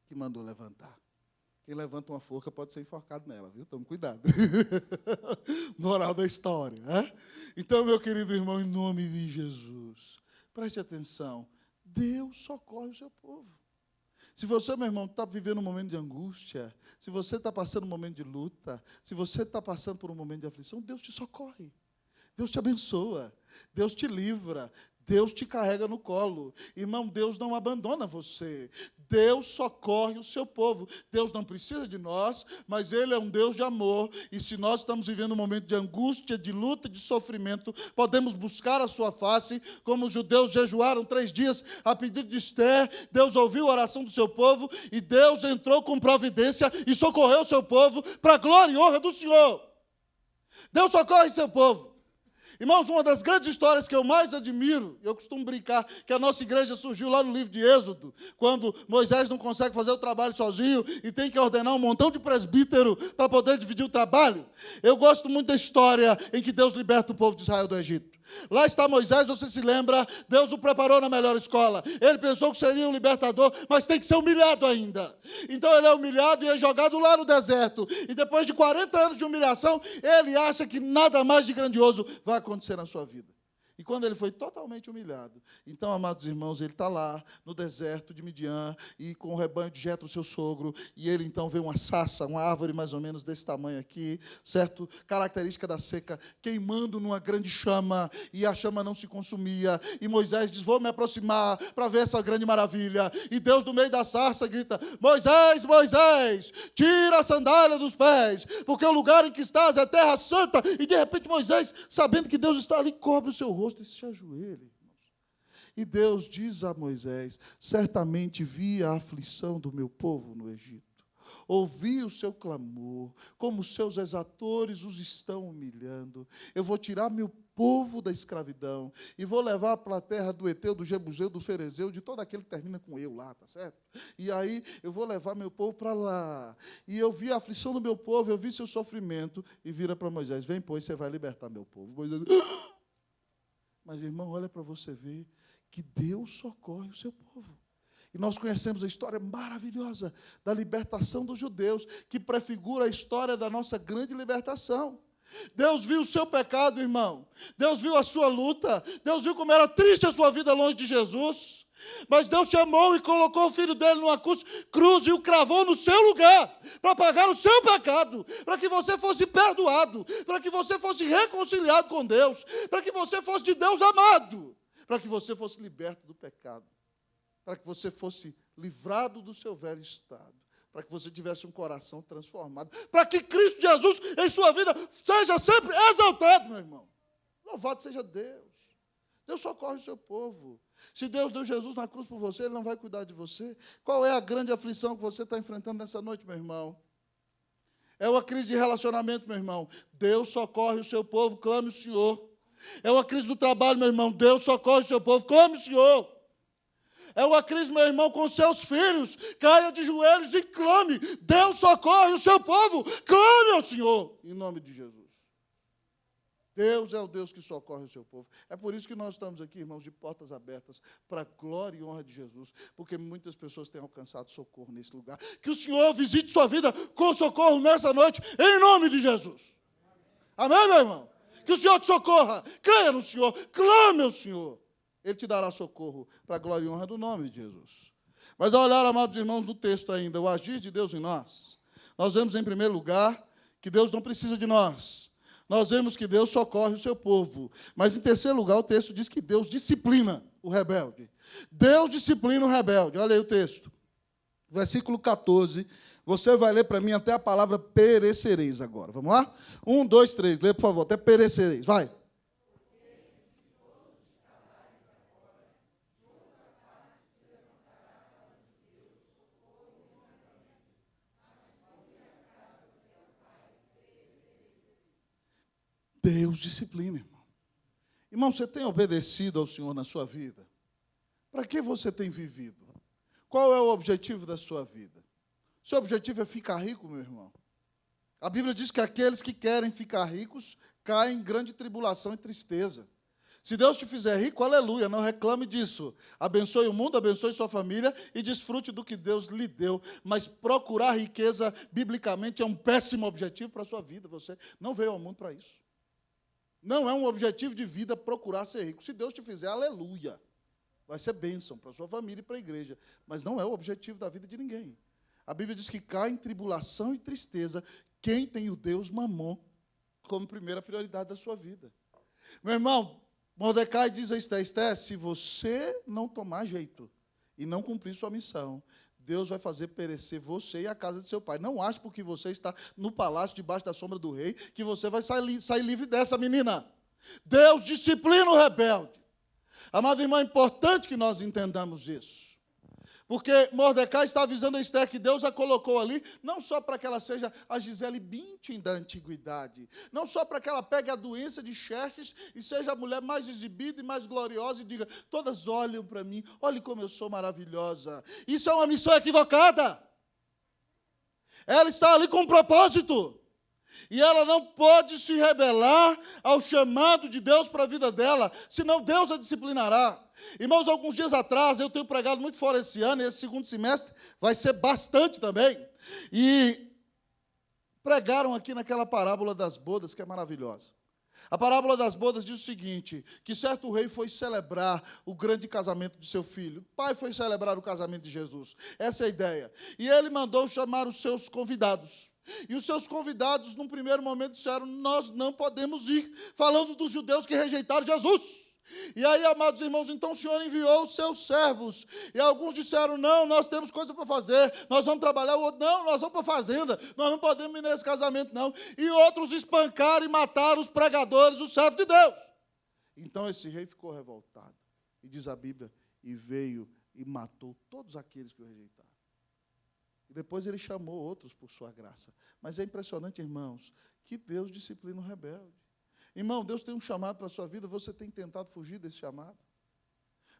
que mandou levantar. Quem levanta uma forca pode ser enforcado nela, viu? Tome cuidado. Moral da história. Né? Então, meu querido irmão, em nome de Jesus, preste atenção. Deus socorre o seu povo. Se você, meu irmão, está vivendo um momento de angústia, se você está passando um momento de luta, se você está passando por um momento de aflição, Deus te socorre. Deus te abençoa. Deus te livra. Deus te carrega no colo. Irmão, Deus não abandona você. Deus socorre o seu povo. Deus não precisa de nós, mas Ele é um Deus de amor. E se nós estamos vivendo um momento de angústia, de luta, de sofrimento, podemos buscar a sua face, como os judeus jejuaram 3 dias a pedido de Esther. Deus ouviu a oração do seu povo e Deus entrou com providência e socorreu o seu povo para a glória e honra do Senhor. Deus socorre seu povo. Irmãos, uma das grandes histórias que eu mais admiro, eu costumo brincar, que a nossa igreja surgiu lá no livro de Êxodo, quando Moisés não consegue fazer o trabalho sozinho e tem que ordenar um montão de presbítero para poder dividir o trabalho. Eu gosto muito da história em que Deus liberta o povo de Israel do Egito. Lá está Moisés, você se lembra, Deus o preparou na melhor escola. Ele pensou que seria um libertador, mas tem que ser humilhado ainda. Então ele é humilhado e é jogado lá no deserto. E depois de 40 anos de humilhação, ele acha que nada mais de grandioso vai acontecer na sua vida. E quando ele foi totalmente humilhado, então, amados irmãos, ele está lá no deserto de Midian, e com o rebanho de Jetro, seu sogro, e ele então vê uma sarça, uma árvore mais ou menos desse tamanho aqui, certo? Característica da seca, queimando numa grande chama, e a chama não se consumia, e Moisés diz, vou me aproximar para ver essa grande maravilha, e Deus no meio da sarça grita, Moisés, Moisés, tira a sandália dos pés, porque o lugar em que estás é terra santa, e de repente Moisés, sabendo que Deus está ali, cobre o seu rosto, e se ajoelha, irmãos. E Deus diz a Moisés, certamente vi a aflição do meu povo no Egito, ouvi o seu clamor, como os seus exatores os estão humilhando, eu vou tirar meu povo da escravidão e vou levar para a terra do Eteu, do Jebuseu, do Ferezeu, de todo aquele que termina com eu lá, tá certo? E aí eu vou levar meu povo para lá. E eu vi a aflição do meu povo, eu vi seu sofrimento, e vira para Moisés: vem, pois, você vai libertar meu povo. Moisés: mas, irmão, olha para você ver que Deus socorre o seu povo. E nós conhecemos a história maravilhosa da libertação dos judeus, que prefigura a história da nossa grande libertação. Deus viu o seu pecado, irmão. Deus viu a sua luta. Deus viu como era triste a sua vida longe de Jesus. Mas Deus te amou e colocou o filho dele numa cruz e o cravou no seu lugar, para pagar o seu pecado, para que você fosse perdoado, para que você fosse reconciliado com Deus, para que você fosse de Deus amado, para que você fosse liberto do pecado, para que você fosse livrado do seu velho estado, para que você tivesse um coração transformado, para que Cristo Jesus em sua vida seja sempre exaltado, meu irmão. Louvado seja Deus. Deus socorre o seu povo. Se Deus deu Jesus na cruz por você, Ele não vai cuidar de você. Qual é a grande aflição que você está enfrentando nessa noite, meu irmão? É uma crise de relacionamento, meu irmão. Deus socorre o seu povo, clame o Senhor. É uma crise do trabalho, meu irmão. Deus socorre o seu povo, clame o Senhor. É uma crise, meu irmão, com seus filhos. Caia de joelhos e clame. Deus socorre o seu povo, clame ao Senhor, em nome de Jesus. Deus é o Deus que socorre o seu povo. É por isso que nós estamos aqui, irmãos, de portas abertas, para a glória e honra de Jesus, porque muitas pessoas têm alcançado socorro nesse lugar. Que o Senhor visite sua vida com socorro nessa noite, em nome de Jesus. Amém, meu irmão? Que o Senhor te socorra, creia no Senhor, clame ao Senhor. Ele te dará socorro para a glória e honra do nome de Jesus. Mas ao olhar, amados irmãos, no texto ainda, o agir de Deus em nós, nós vemos, em primeiro lugar, que Deus não precisa de nós. Nós vemos que Deus socorre o seu povo. Mas, em terceiro lugar, o texto diz que Deus disciplina o rebelde. Deus disciplina o rebelde. Olha aí o texto. Versículo 14. Você vai ler para mim até a palavra perecereis agora. Vamos lá? 1, 2, 3. Lê, por favor, até perecereis. Vai. Deus disciplina, irmão. Irmão, você tem obedecido ao Senhor na sua vida? Para que você tem vivido? Qual é o objetivo da sua vida? Seu objetivo é ficar rico, meu irmão? A Bíblia diz que aqueles que querem ficar ricos caem em grande tribulação e tristeza. Se Deus te fizer rico, aleluia, não reclame disso. Abençoe o mundo, abençoe sua família e desfrute do que Deus lhe deu. Mas procurar riqueza, biblicamente, é um péssimo objetivo para a sua vida. Você não veio ao mundo para isso. Não é um objetivo de vida procurar ser rico. Se Deus te fizer, aleluia. Vai ser bênção para a sua família e para a igreja. Mas não é o objetivo da vida de ninguém. A Bíblia diz que cai em tribulação e tristeza quem tem o Deus Mamom como primeira prioridade da sua vida. Meu irmão, Mordecai diz a Esté: Esté, se você não tomar jeito e não cumprir sua missão, Deus vai fazer perecer você e a casa de seu pai. Não ache porque você está no palácio, debaixo da sombra do rei, que você vai sair livre dessa, menina. Deus disciplina o rebelde. Amado irmão, é importante que nós entendamos isso. Porque Mordecai está avisando a Esté que Deus a colocou ali, não só para que ela seja a Gisele Bündchen da antiguidade, não só para que ela pegue a doença de Xerxes e seja a mulher mais exibida e mais gloriosa e diga: todas olham para mim, olhe como eu sou maravilhosa. Isso é uma missão equivocada. Ela está ali com um propósito. E ela não pode se rebelar ao chamado de Deus para a vida dela, senão Deus a disciplinará. Irmãos, alguns dias atrás, eu tenho pregado muito fora esse ano, e esse segundo semestre vai ser bastante também. E pregaram aqui naquela parábola das bodas, que é maravilhosa. A parábola das bodas diz o seguinte, que certo rei foi celebrar o grande casamento de seu filho. O pai foi celebrar o casamento de Jesus. Essa é a ideia. E ele mandou chamar os seus convidados. E os seus convidados, num primeiro momento, disseram: nós não podemos ir, falando dos judeus que rejeitaram Jesus. E aí, amados irmãos, então o Senhor enviou os seus servos. E alguns disseram: não, nós temos coisa para fazer, nós vamos trabalhar. O outro: não, nós vamos para a fazenda, nós não podemos ir nesse casamento, não. E outros espancaram e mataram os pregadores, os servos de Deus. Então esse rei ficou revoltado. E diz a Bíblia: e veio e matou todos aqueles que o rejeitaram. E depois ele chamou outros por sua graça. Mas é impressionante, irmãos, que Deus disciplina o rebelde. Irmão, Deus tem um chamado para a sua vida, você tem tentado fugir desse chamado?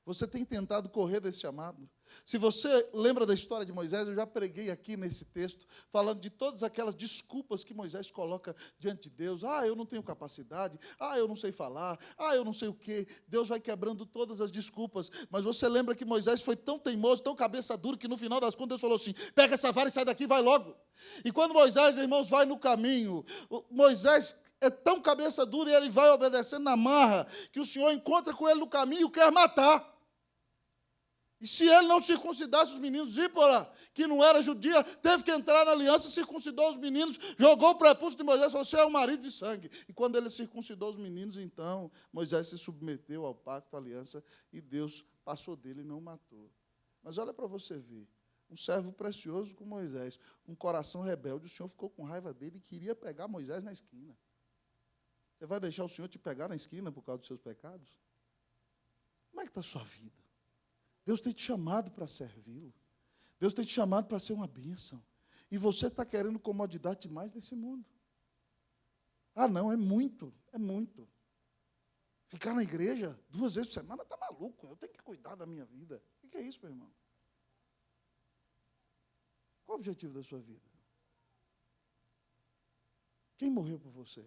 Você tem tentado correr desse chamado? Se você lembra da história de Moisés, eu já preguei aqui nesse texto, falando de todas aquelas desculpas que Moisés coloca diante de Deus. Eu não tenho capacidade. Eu não sei falar. Eu não sei o quê. Deus vai quebrando todas as desculpas. Mas você lembra que Moisés foi tão teimoso, tão cabeça dura, que no final das contas Deus falou assim, pega essa vara e sai daqui, vai logo. E quando Moisés, irmãos, vai no caminho, Moisés é tão cabeça dura e ele vai obedecendo na marra, que o Senhor encontra com ele no caminho e o quer matar. E se ele não circuncidasse os meninos, Zípora, que não era judia, teve que entrar na aliança, circuncidou os meninos, jogou o prepúcio de Moisés, falou, você é um marido de sangue. E quando ele circuncidou os meninos, então, Moisés se submeteu ao pacto, à aliança, e Deus passou dele e não o matou. Mas olha para você ver, um servo precioso como Moisés, um coração rebelde, o Senhor ficou com raiva dele e queria pegar Moisés na esquina. Você vai deixar o Senhor te pegar na esquina por causa dos seus pecados? Como é que está a sua vida? Deus tem te chamado para servi-lo. Deus tem te chamado para ser uma bênção. E você está querendo comodidade demais nesse mundo. Não, é muito, é muito. Ficar na igreja 2 vezes por semana está maluco. Eu tenho que cuidar da minha vida. O que é isso, meu irmão? Qual o objetivo da sua vida? Quem morreu por você?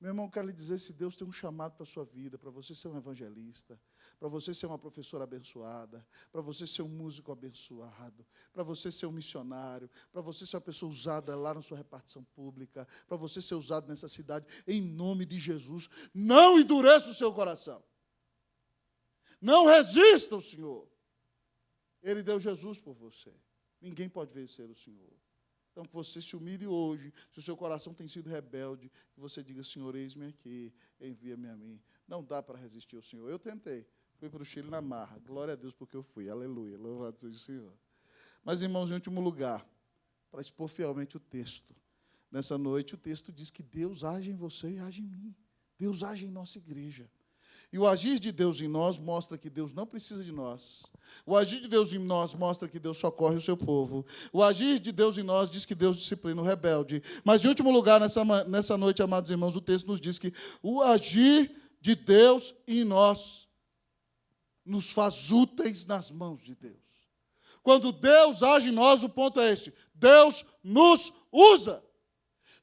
Meu irmão, eu quero lhe dizer, se Deus tem um chamado para a sua vida, para você ser um evangelista, para você ser uma professora abençoada, para você ser um músico abençoado, para você ser um missionário, para você ser uma pessoa usada lá na sua repartição pública, para você ser usado nessa cidade, em nome de Jesus, não endureça o seu coração. Não resista ao Senhor. Ele deu Jesus por você. Ninguém pode vencer o Senhor. Então, que você se humilhe hoje, se o seu coração tem sido rebelde, que você diga, Senhor, eis-me aqui, envia-me a mim. Não dá para resistir ao Senhor. Eu tentei, fui para o Chile na marra, glória a Deus porque eu fui, aleluia, louvado seja o Senhor. Mas, irmãos, em último lugar, para expor fielmente o texto, nessa noite o texto diz que Deus age em você e age em mim. Deus age em nossa igreja. E o agir de Deus em nós mostra que Deus não precisa de nós. O agir de Deus em nós mostra que Deus socorre o seu povo. O agir de Deus em nós diz que Deus disciplina o rebelde. Mas, em último lugar, nessa noite, amados irmãos, o texto nos diz que o agir de Deus em nós nos faz úteis nas mãos de Deus. Quando Deus age em nós, o ponto é esse. Deus nos usa.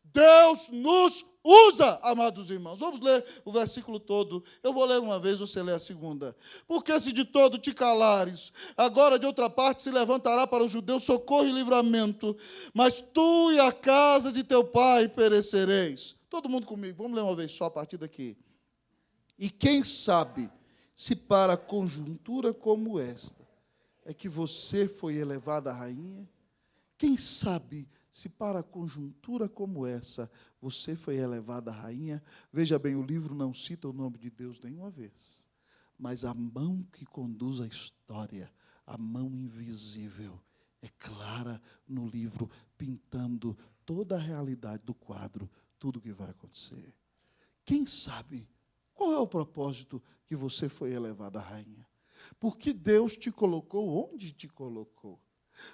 Deus nos usa, amados irmãos. Vamos ler o versículo todo. Eu vou ler uma vez, você lê a segunda. Porque se de todo te calares, agora de outra parte se levantará para os judeus socorro e livramento, mas tu e a casa de teu pai perecereis. Todo mundo comigo, vamos ler uma vez só a partir daqui. E quem sabe se para conjuntura como esta é que você foi elevada a rainha? Quem sabe se para conjuntura como essa você foi elevada a rainha? Veja bem, o livro não cita o nome de Deus nenhuma vez, mas a mão que conduz a história, a mão invisível, é clara no livro, pintando toda a realidade do quadro, tudo o que vai acontecer. Quem sabe qual é o propósito que você foi elevada a rainha? Porque Deus te colocou onde te colocou.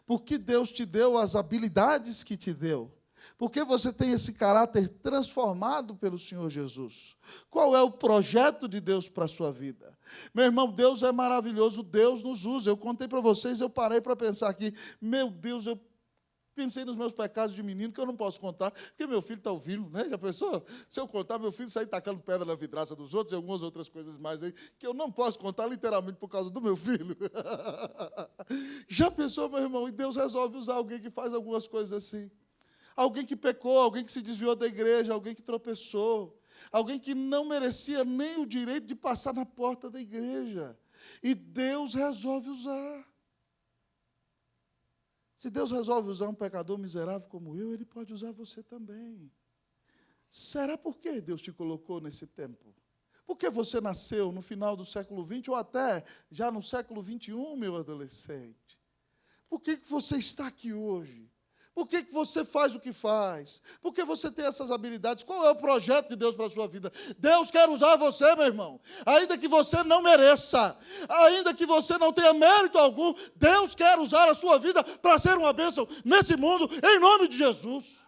Porque Deus te deu as habilidades que te deu. Porque você tem esse caráter transformado pelo Senhor Jesus. Qual é o projeto de Deus para a sua vida? Meu irmão, Deus é maravilhoso, Deus nos usa. Eu contei para vocês, eu parei para pensar aqui, meu Deus, eu pensei nos meus pecados de menino, que eu não posso contar, porque meu filho está ouvindo, né? Já pensou? Se eu contar, meu filho sair tacando pedra na vidraça dos outros e algumas outras coisas mais aí, que eu não posso contar literalmente por causa do meu filho. Já pensou, meu irmão? E Deus resolve usar alguém que faz algumas coisas assim. Alguém que pecou, alguém que se desviou da igreja, alguém que tropeçou, alguém que não merecia nem o direito de passar na porta da igreja. E Deus resolve usar. Se Deus resolve usar um pecador miserável como eu, Ele pode usar você também. Será por que Deus te colocou nesse tempo? Por que você nasceu no final do século XX ou até já no século XXI, meu adolescente? Por que você está aqui hoje? Por que você faz o que faz? Por que você tem essas habilidades? Qual é o projeto de Deus para a sua vida? Deus quer usar você, meu irmão. Ainda que você não mereça, ainda que você não tenha mérito algum, Deus quer usar a sua vida para ser uma bênção nesse mundo, em nome de Jesus.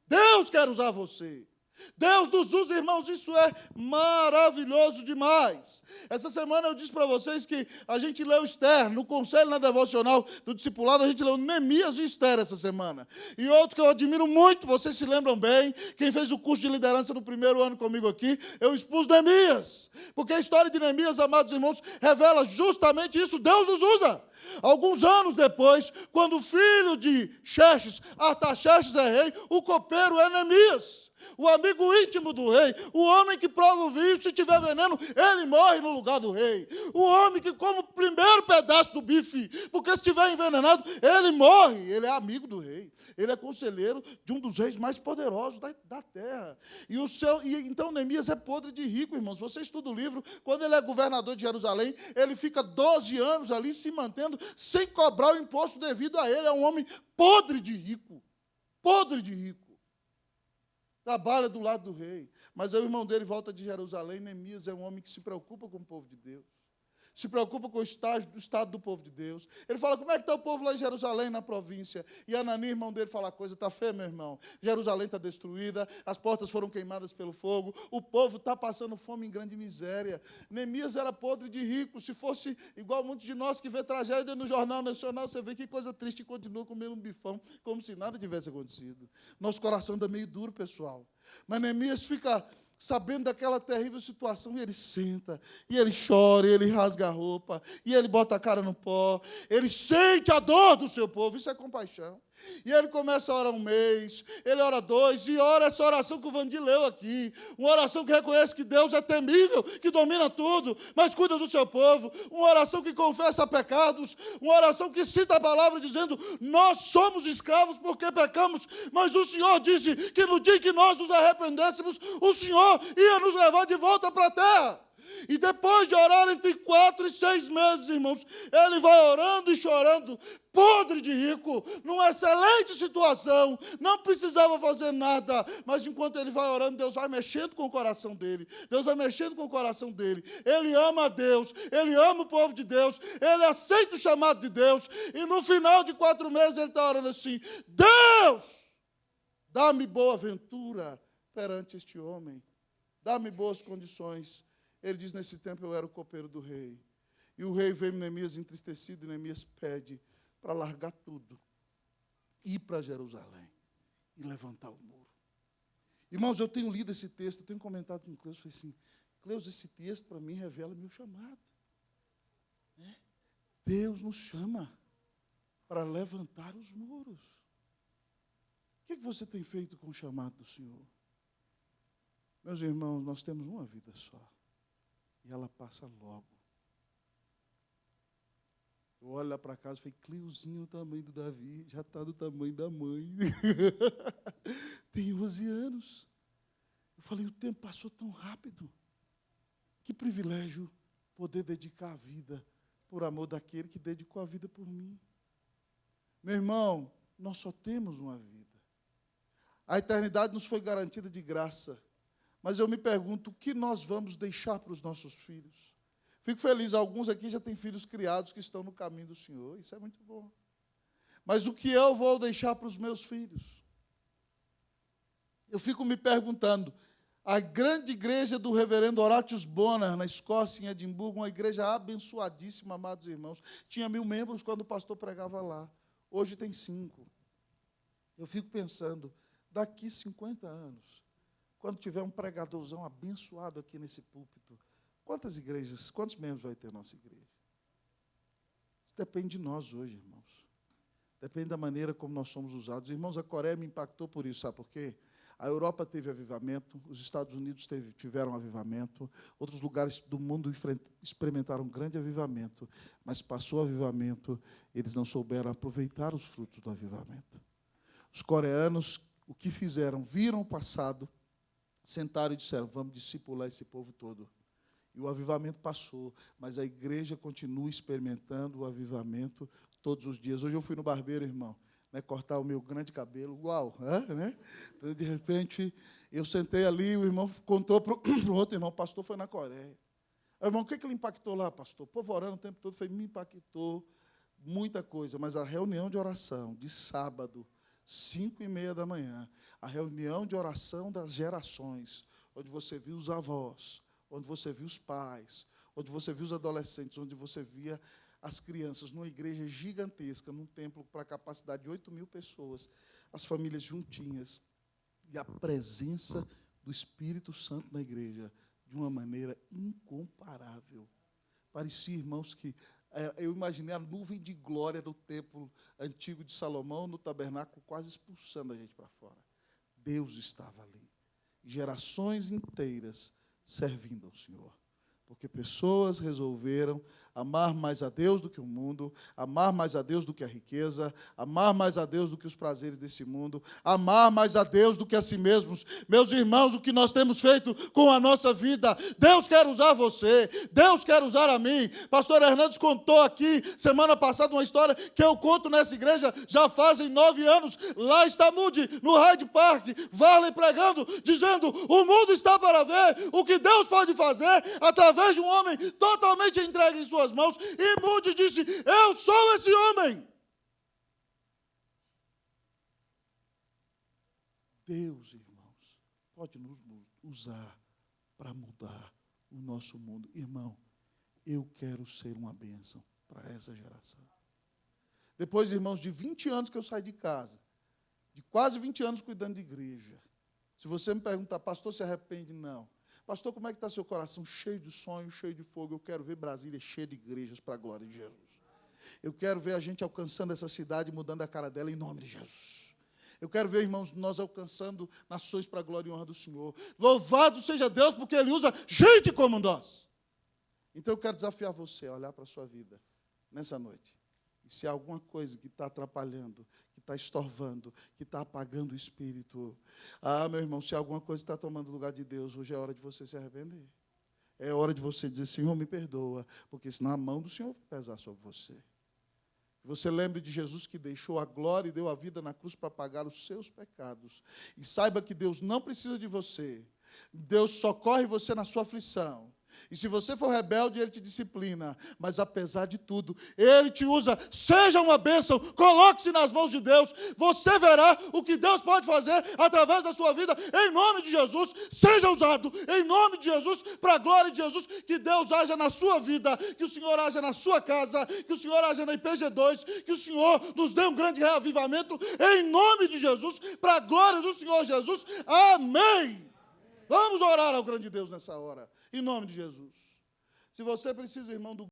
Deus quer usar você. Deus nos usa, irmãos, isso é maravilhoso demais. Essa semana eu disse para vocês que a gente leu Esther, no conselho na devocional do discipulado, a gente leu Neemias e Esther essa semana. E outro que eu admiro muito, vocês se lembram bem, quem fez o curso de liderança no primeiro ano comigo aqui, eu expus Neemias. Porque a história de Neemias, amados irmãos, revela justamente isso, Deus nos usa. Alguns anos depois, quando o filho de Xerxes, Artaxerxes é rei, o copeiro é Neemias. O amigo íntimo do rei, o homem que prova o vinho, se tiver veneno, ele morre no lugar do rei. O homem que come o primeiro pedaço do bife, porque se estiver envenenado, ele morre. Ele é amigo do rei. Ele é conselheiro de um dos reis mais poderosos da terra. Então, Neemias é podre de rico, irmãos. Você estuda o livro, quando ele é governador de Jerusalém, ele fica 12 anos ali se mantendo sem cobrar o imposto devido a ele. É um homem podre de rico. Podre de rico. Trabalha do lado do rei. Mas aí o irmão dele volta de Jerusalém. Neemias é um homem que se preocupa com o povo de Deus. Se preocupa com o estado do povo de Deus. Ele fala, como é que está o povo lá em Jerusalém, na província? E Anani, irmão dele, fala a coisa, está feia, meu irmão. Jerusalém está destruída, as portas foram queimadas pelo fogo, o povo está passando fome em grande miséria. Neemias era podre de rico. Se fosse igual muitos de nós que vê tragédia no Jornal Nacional, você vê que coisa triste e continua comendo um bifão, como se nada tivesse acontecido. Nosso coração anda meio duro, pessoal. Mas Neemias fica sabendo daquela terrível situação, e ele senta, e ele chora, e ele rasga a roupa, e ele bota a cara no pó, ele sente a dor do seu povo, isso é compaixão. E ele começa a orar um mês, ele ora 2, e ora essa oração que o Vandir leu aqui, uma oração que reconhece que Deus é temível, que domina tudo, mas cuida do seu povo, uma oração que confessa pecados, uma oração que cita a palavra dizendo, nós somos escravos porque pecamos, mas o Senhor disse que no dia que nós nos arrependêssemos, o Senhor ia nos levar de volta para a terra. E depois de orar entre 4 e 6 meses, irmãos, ele vai orando e chorando, podre de rico, numa excelente situação, não precisava fazer nada, mas enquanto ele vai orando, Deus vai mexendo com o coração dele, Deus vai mexendo com o coração dele, ele ama a Deus, ele ama o povo de Deus, ele aceita o chamado de Deus, e no final de 4 meses ele está orando assim, Deus, dá-me boa ventura perante este homem, dá-me boas condições. Ele diz, nesse tempo eu era o copeiro do rei. E o rei veio Neemias entristecido, e Neemias pede para largar tudo, ir para Jerusalém e levantar o muro. Irmãos, eu tenho lido esse texto, eu tenho comentado com o Cleus, falei assim, Cleus, esse texto para mim revela meu chamado. Deus nos chama para levantar os muros. O que você tem feito com o chamado do Senhor? Meus irmãos, nós temos uma vida só. E ela passa logo. Eu olho lá para casa e falei, Cleuzinho, o tamanho do Davi, já está do tamanho da mãe. Tem 11 anos. Eu falei, o tempo passou tão rápido. Que privilégio poder dedicar a vida por amor daquele que dedicou a vida por mim. Meu irmão, nós só temos uma vida. A eternidade nos foi garantida de graça. Mas eu me pergunto, o que nós vamos deixar para os nossos filhos? Fico feliz, alguns aqui já têm filhos criados que estão no caminho do Senhor, isso é muito bom. Mas o que eu vou deixar para os meus filhos? Eu fico me perguntando, a grande igreja do reverendo Horatius Bonner, na Escócia, em Edimburgo, uma igreja abençoadíssima, amados irmãos, tinha 1000 membros quando o pastor pregava lá, hoje tem 5. Eu fico pensando, daqui 50 anos, quando tiver um pregadorzão abençoado aqui nesse púlpito, quantas igrejas, quantos membros vai ter a nossa igreja? Isso depende de nós hoje, irmãos. Depende da maneira como nós somos usados. Irmãos, a Coreia me impactou por isso, sabe por quê? A Europa teve avivamento, os Estados Unidos tiveram avivamento, outros lugares do mundo experimentaram um grande avivamento, mas passou o avivamento, eles não souberam aproveitar os frutos do avivamento. Os coreanos, o que fizeram? Viram o passado, sentaram e disseram, vamos discipular esse povo todo. E o avivamento passou, mas a igreja continua experimentando o avivamento todos os dias. Hoje eu fui no barbeiro, irmão, cortar o meu grande cabelo, uau, né? Então, de repente, eu sentei ali, o irmão contou para o outro irmão, o pastor foi na Coreia. Aí, irmão, o que ele impactou lá, pastor? O povo orando o tempo todo, me impactou muita coisa, mas a reunião de oração de sábado, 5h30 da manhã, a reunião de oração das gerações, onde você viu os avós, onde você viu os pais, onde você viu os adolescentes, onde você via as crianças, numa igreja gigantesca, num templo para capacidade de 8.000 pessoas, as famílias juntinhas, e a presença do Espírito Santo na igreja, de uma maneira incomparável. Parecia, irmãos, que eu imaginei a nuvem de glória do templo antigo de Salomão, no tabernáculo, quase expulsando a gente para fora. Deus estava ali. Gerações inteiras servindo ao Senhor. Porque pessoas resolveram amar mais a Deus do que o mundo, amar mais a Deus do que a riqueza, amar mais a Deus do que os prazeres desse mundo, amar mais a Deus do que a si mesmos. Meus irmãos, o que nós temos feito com a nossa vida, Deus quer usar você, Deus quer usar a mim. Pastor Hernandes contou aqui, semana passada, uma história que eu conto nessa igreja, já fazem 9 anos, lá está Moody, no Hyde Park, Varley pregando, dizendo, o mundo está para ver o que Deus pode fazer através de um homem totalmente entregue em suas mãos, e Moody disse, eu sou esse homem. Deus, irmãos, pode nos usar para mudar o nosso mundo. Irmão, eu quero ser uma bênção para essa geração. Depois, irmãos, de 20 anos que eu saí de casa, de quase 20 anos cuidando de igreja, se você me perguntar, pastor, se arrepende? Não. Pastor, como é que está seu coração? Cheio de sonho, cheio de fogo. Eu quero ver Brasília cheia de igrejas para a glória de Jesus. Eu quero ver a gente alcançando essa cidade, mudando a cara dela em nome de Jesus. Eu quero ver, irmãos, nós alcançando nações para a glória e honra do Senhor. Louvado seja Deus, porque Ele usa gente como nós. Então eu quero desafiar você a olhar para a sua vida nessa noite. E se há alguma coisa que está atrapalhando, que está estorvando, que está apagando o Espírito. Meu irmão, se há alguma coisa está tomando o lugar de Deus, hoje é hora de você se arrepender. É hora de você dizer, Senhor, me perdoa, porque senão a mão do Senhor vai pesar sobre você. Você lembre de Jesus que deixou a glória e deu a vida na cruz para pagar os seus pecados. E saiba que Deus não precisa de você. Deus socorre você na sua aflição. E se você for rebelde, Ele te disciplina. Mas, apesar de tudo, Ele te usa. Seja uma bênção. Coloque-se nas mãos de Deus. Você verá o que Deus pode fazer através da sua vida. Em nome de Jesus, seja usado. Em nome de Jesus, para a glória de Jesus. Que Deus haja na sua vida. Que o Senhor haja na sua casa. Que o Senhor haja na IPG2. Que o Senhor nos dê um grande reavivamento. Em nome de Jesus, para a glória do Senhor Jesus. Amém. Vamos orar ao grande Deus nessa hora. Em nome de Jesus. Se você precisa, irmão, do